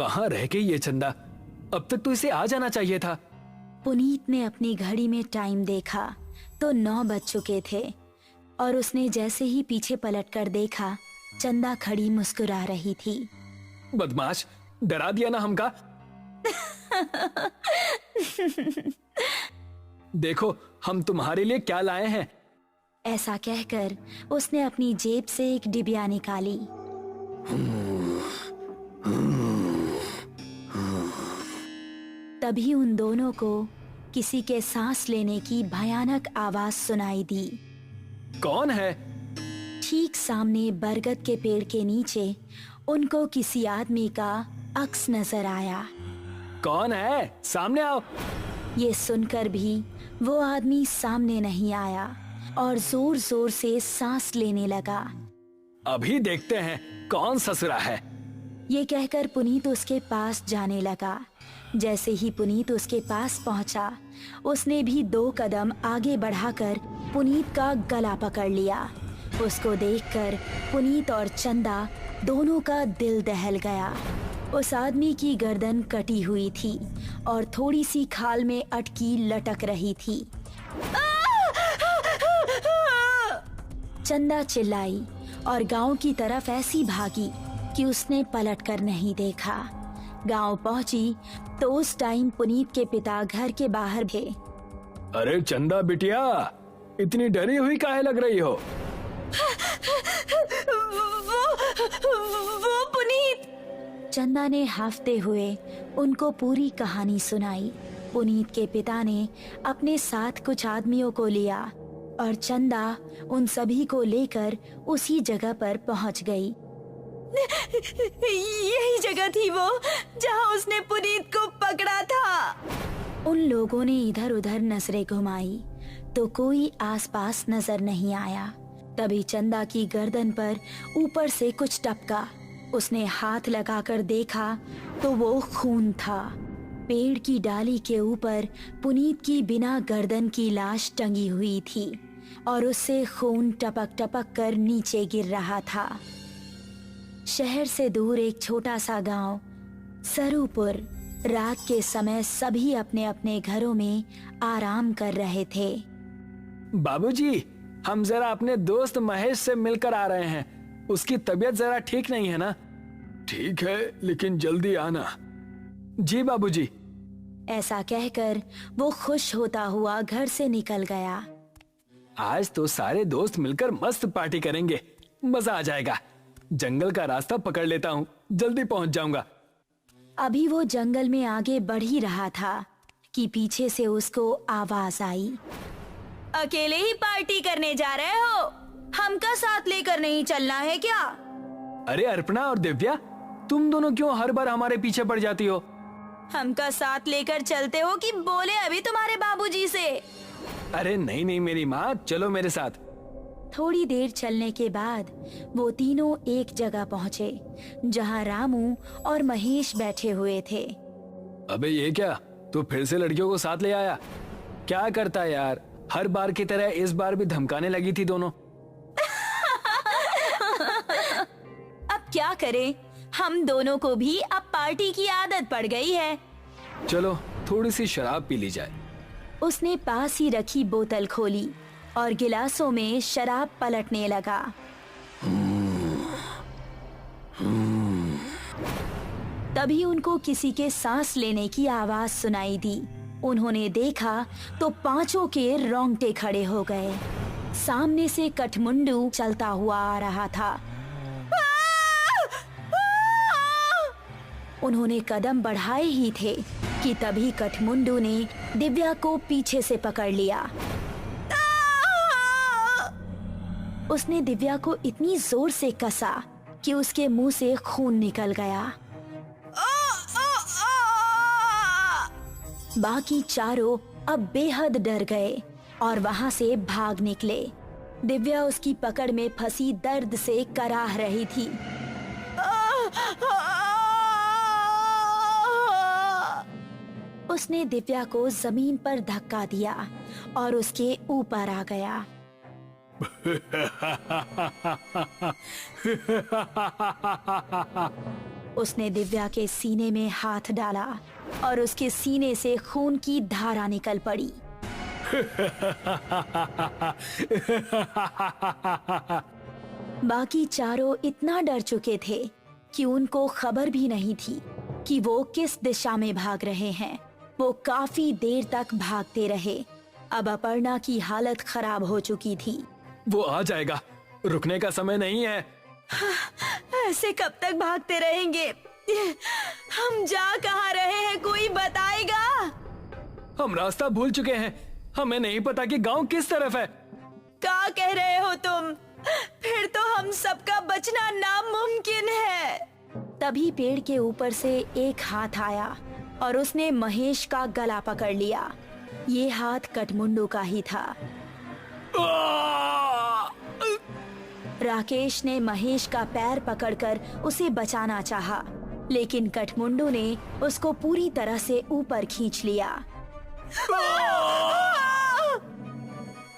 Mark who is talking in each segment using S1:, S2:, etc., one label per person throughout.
S1: कहाँ रह गई ये चंदा? अब तक तो इसे आ जाना चाहिए था।
S2: पुनीत ने अपनी घड़ी में टाइम देखा तो 9 बज चुके थे और उसने जैसे ही पीछे पलटकर देखा, चंदा खड़ी मुस्कुरा रही थी।
S1: बदमाश, डरा दिया ना हमका। देखो हम तुम्हारे लिए क्या लाए हैं।
S2: ऐसा कहकर उसने अपनी जेब से एक डिबिया निकाली। तभी उन दोनों को किसी के सांस लेने की भयानक आवाज सुनाई दी।
S1: कौन है?
S2: ठीक सामने बरगद के पेड़ के नीचे उनको किसी आदमी का अक्स नजर आया।
S1: कौन है? सामने आओ।
S2: ये सुनकर भी वो आदमी सामने नहीं आया और जोर जोर से सांस लेने लगा।
S1: अभी देखते हैं कौन ससुरा है।
S2: ये कहकर पुनीत उसके पास जाने लगा। जैसे ही पुनीत उसके पास पहुंचा, उसने भी 2 कदम आगे बढ़ाकर पुनीत का गला पकड़ लिया। उसको देखकर पुनीत और चंदा दोनों का दिल दहल गया। उस आदमी की गर्दन कटी हुई थी और थोड़ी सी खाल में अटकी लटक रही थी। चंदा चिल्लाई और गांव की तरफ ऐसी भागी कि उसने पलटकर नहीं देखा। गांव पहुंची तो उस टाइम पुनीत के पिता घर के बाहर थे।
S1: अरे चंदा बिटिया, इतनी डरी हुई काहे लग रही हो?
S2: वो पुनीत। चंदा ने हाफते हुए उनको पूरी कहानी सुनाई। पुनीत के पिता ने अपने साथ कुछ आदमियों को लिया और चंदा उन सभी को लेकर उसी जगह पर पहुंच गई। यही जगह थी वो जहां उसने पुनीत को पकड़ा था। उन लोगों ने इधर उधर नजरें घुमाई तो कोई आसपास नजर नहीं आया। तभी चंदा की गर्दन पर ऊपर से कुछ टपका। उसने हाथ लगाकर देखा तो वो खून था। पेड़ की डाली के ऊपर पुनीत की बिना गर्दन की लाश टंगी हुई थी और उससे खून टपक टपक कर नीचे गिर रहा था। शहर से दूर एक छोटा सा गांव सरूपुर। रात के समय सभी अपने अपने घरों में आराम कर रहे थे।
S1: बाबूजी, हम जरा अपने दोस्त महेश से मिलकर आ रहे हैं। उसकी तबीयत जरा ठीक नहीं है ना? ठीक है, लेकिन जल्दी आना। जी बाबूजी।
S2: ऐसा कहकर वो खुश होता हुआ घर से निकल गया।
S1: आज तो सारे दोस्त मिलकर मस्त पार्टी करेंगे, मजा आ जाएगा। जंगल का रास्ता पकड़ लेता हूँ, जल्दी पहुँच जाऊंगा।
S2: अभी वो जंगल में आगे बढ़ ही रहा था कि पीछे से उसको आवाज आई। अकेले ही पार्टी करने जा रहे हो? हमका साथ लेकर नहीं चलना है क्या?
S1: अरे अर्पणा और दिव्या, तुम दोनों क्यों हर बार हमारे पीछे पड़ जाती हो?
S2: हमका साथ लेकर चलते हो कि बोले अभी तुम्हारे बाबूजी से?
S1: अरे नहीं नहीं मेरी माँ, चलो मेरे साथ।
S2: थोड़ी देर चलने के बाद वो तीनों एक जगह पहुँचे जहाँ रामू और महेश बैठे हुए थे।
S1: अबे ये क्या, तू फिर से लड़कियों को साथ ले आया? क्या करता है यार, हर बार की तरह इस बार भी धमकाने लगी थी दोनों।
S2: अब क्या करें, हम दोनों को भी अब पार्टी की आदत पड़ गई है।
S1: चलो थोड़ी सी शराब पी ली जाए।
S2: उसने पास ही रखी बोतल खोली और गिलासों में शराब पलटने लगा। तभी उनको किसी के सांस लेने की आवाज सुनाई दी। उन्होंने देखा तो पांचों के रोंगटे खड़े हो गए। सामने से कठमुंडू चलता हुआ आ रहा था। उन्होंने कदम बढ़ाए ही थे कि तभी कठमुंडू ने दिव्या को पीछे से पकड़ लिया। उसने दिव्या को इतनी जोर से कसा कि उसके मुंह से खून निकल गया। बाकी चारों अब बेहद डर गए और वहां से भाग निकले। दिव्या उसकी पकड़ में फंसी दर्द से कराह रही थी। उसने दिव्या को जमीन पर धक्का दिया और उसके ऊपर आ गया। उसने दिव्या के सीने में हाथ डाला और उसके सीने से खून की धारा निकल पड़ी। बाकी चारों इतना डर चुके थे कि उनको खबर भी नहीं थी कि वो किस दिशा में भाग रहे हैं। वो काफी देर तक भागते रहे। अब अपर्णा की हालत खराब हो चुकी थी।
S1: वो आ जाएगा, रुकने का समय नहीं है।
S2: ऐसे कब तक भागते रहेंगे? हम जा कहाँ रहे हैं, कोई बताएगा?
S1: हम रास्ता भूल चुके हैं, हमें नहीं पता कि गांव किस तरफ है।
S2: क्या कह रहे हो तुम? फिर तो हम सबका बचना नामुमकिन है। तभी पेड़ के ऊपर से एक हाथ आया और उसने महेश का गला पकड़ लिया। ये हाथ कठमुंडू का ही था। राकेश ने महेश का पैर पकड़कर उसे बचाना चाहा, लेकिन कठमुंडू ने उसको पूरी तरह से ऊपर खींच लिया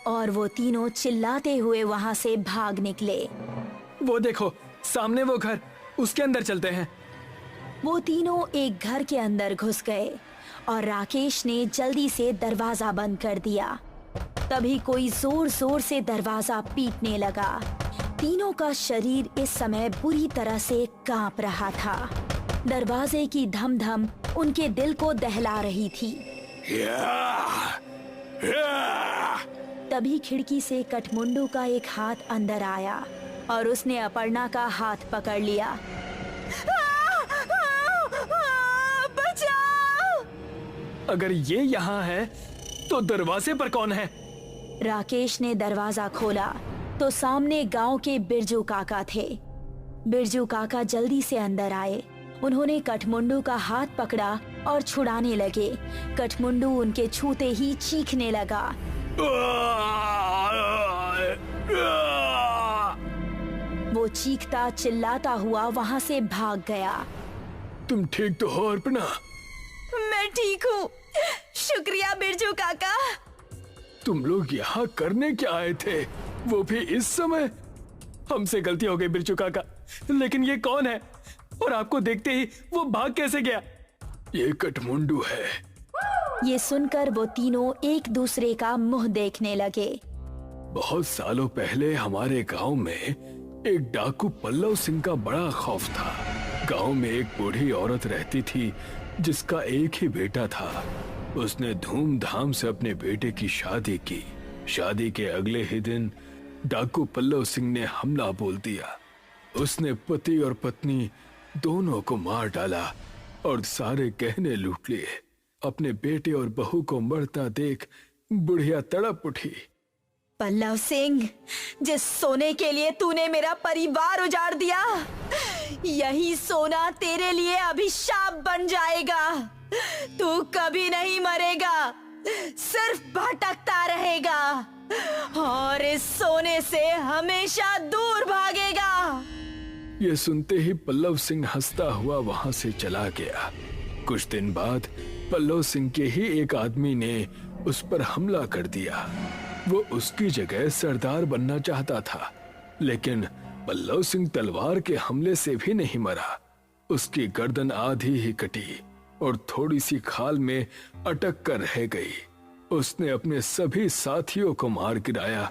S2: और वो तीनों चिल्लाते हुए वहाँ से भाग निकले।
S1: वो देखो, सामने वो घर, उसके अंदर चलते हैं।
S2: वो तीनों एक घर के अंदर घुस गए और राकेश ने जल्दी से दरवाजा बंद कर दिया। तभी कोई जोर जोर से दरवाजा पीटने लगा। तीनों का शरीर इस समय बुरी तरह से कांप रहा था। दरवाजे की धम धम उनके दिल को दहला रही थी। तभी खिड़की से कठमुंडू का एक हाथ अंदर आया और उसने अपर्णा का हाथ पकड़ लिया। बचाओ!
S1: अगर ये यहाँ है तो दरवाजे पर कौन है?
S2: राकेश ने दरवाजा खोला तो सामने गांव के बिरजू काका थे। बिरजू काका जल्दी से अंदर आए। उन्होंने कठमुंडू का हाथ पकड़ा और छुड़ाने लगे। कठमुंडू उनके छूते ही चीखने लगा। वो चीखता चिल्लाता हुआ वहाँ से भाग गया।
S1: तुम ठीक तो हो अर्पणा?
S2: मैं ठीक हूँ, शुक्रिया बिरजू काका।
S1: तुम लोग यहाँ करने क्या आए थे, वो भी इस समय? हमसे गलती हो गई बिरजू काका, लेकिन ये कौन है और आपको देखते ही वो भाग कैसे गया? ये कठमुंडू है।
S2: ये सुनकर वो तीनों एक दूसरे का मुंह देखने लगे।
S1: बहुत सालों पहले हमारे गांव में एक डाकू पल्लव सिंह का बड़ा खौफ था। गांव में एक बूढ़ी औरत रहती थी जिसका एक ही बेटा था। उसने धूमधाम से अपने बेटे की शादी की। शादी के अगले ही दिन डाकू पल्लव सिंह ने हमला बोल दिया। उसने पति और पत्नी दोनों को मार डाला और सारे गहने लूट लिए। अपने बेटे और बहू को मरता देख बुढ़िया तड़प उठी।
S2: पल्लव सिंह, जिस सोने के लिए तूने मेरा परिवार उजाड़ दिया, यही सोना तेरे लिए अभिशाप बन जाएगा। तू कभी नहीं मरेगा, सिर्फ भटकता रहेगा और इस सोने से हमेशा दूर भागेगा।
S1: ये सुनते ही पल्लव सिंह हंसता हुआ वहां से चला गया। कुछ दिन बाद पल्लव सिंह के ही एक आदमी ने उस पर हमला कर दिया। वो उसकी जगह सरदार बनना चाहता था, लेकिन पल्लव सिंह तलवार के हमले से भी नहीं मरा। उसकी गर्दन आधी ही कटी और थोड़ी सी खाल में अटक कर रह गई। उसने अपने सभी साथियों को मार गिराया।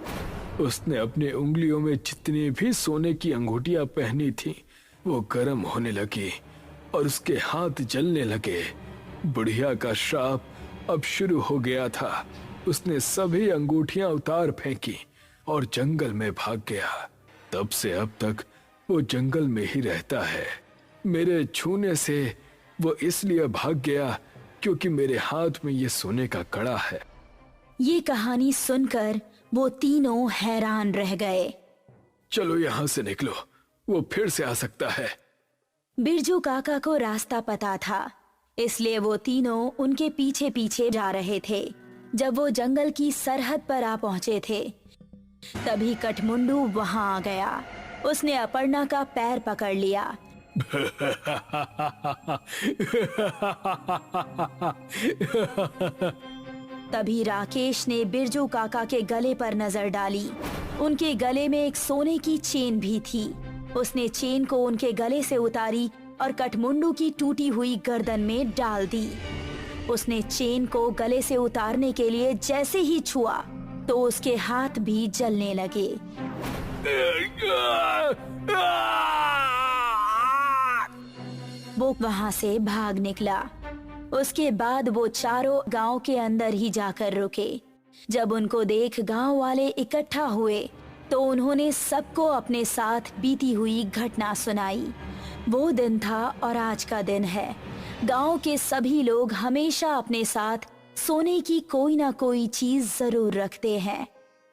S1: उसने अपने उंगलियों में जितनी भी सोने की अंगूठियां पहनी थी वो गर्म होने लगी और उसके हाथ जलने लगे। बुढ़िया का श्राप अब शुरू हो गया था। उसने सभी अंगूठियां उतार फेंकी और जंगल में भाग गया। तब से अब तक वो जंगल में ही रहता है। मेरे छूने से वो इसलिए भाग गया क्योंकि मेरे हाथ में ये सोने का कड़ा है।
S2: ये कहानी सुनकर वो तीनों हैरान रह गए।
S1: चलो यहाँ से निकलो, वो फिर से आ सकता है।
S2: बिरजू काका को रास्ता पता था, इसलिए वो तीनों उनके पीछे पीछे जा रहे थे। जब वो जंगल की सरहद पर आ पहुंचे थे, तभी कठमुंडू वहां आ गया। उसने अपर्णा का पैर पकड़ लिया। तभी राकेश ने बिरजू काका के गले पर नजर डाली। उनके गले में एक सोने की चेन भी थी। उसने चेन को उनके गले से उतारी और कठमुंडू की टूटी हुई गर्दन में डाल दी। उसने चेन को गले से उतारने के लिए जैसे ही छुआ तो उसके हाथ भी जलने लगे। वो वहां से भाग निकला। उसके बाद वो चारों गांव के अंदर ही जाकर रुके। जब उनको देख गांव वाले इकट्ठा हुए तो उन्होंने सबको अपने साथ बीती हुई घटना सुनाई। वो दिन था और आज का दिन है। गांव के सभी लोग हमेशा अपने साथ सोने की कोई ना कोई चीज जरूर रखते हैं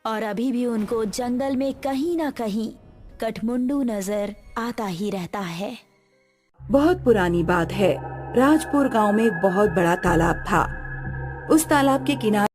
S2: और अभी भी उनको जंगल में कहीं ना कहीं कठमुंडू नजर आता ही रहता है।
S3: बहुत पुरानी बात है। राजपुर गांव में एक बहुत बड़ा तालाब था। उस तालाब के किनारे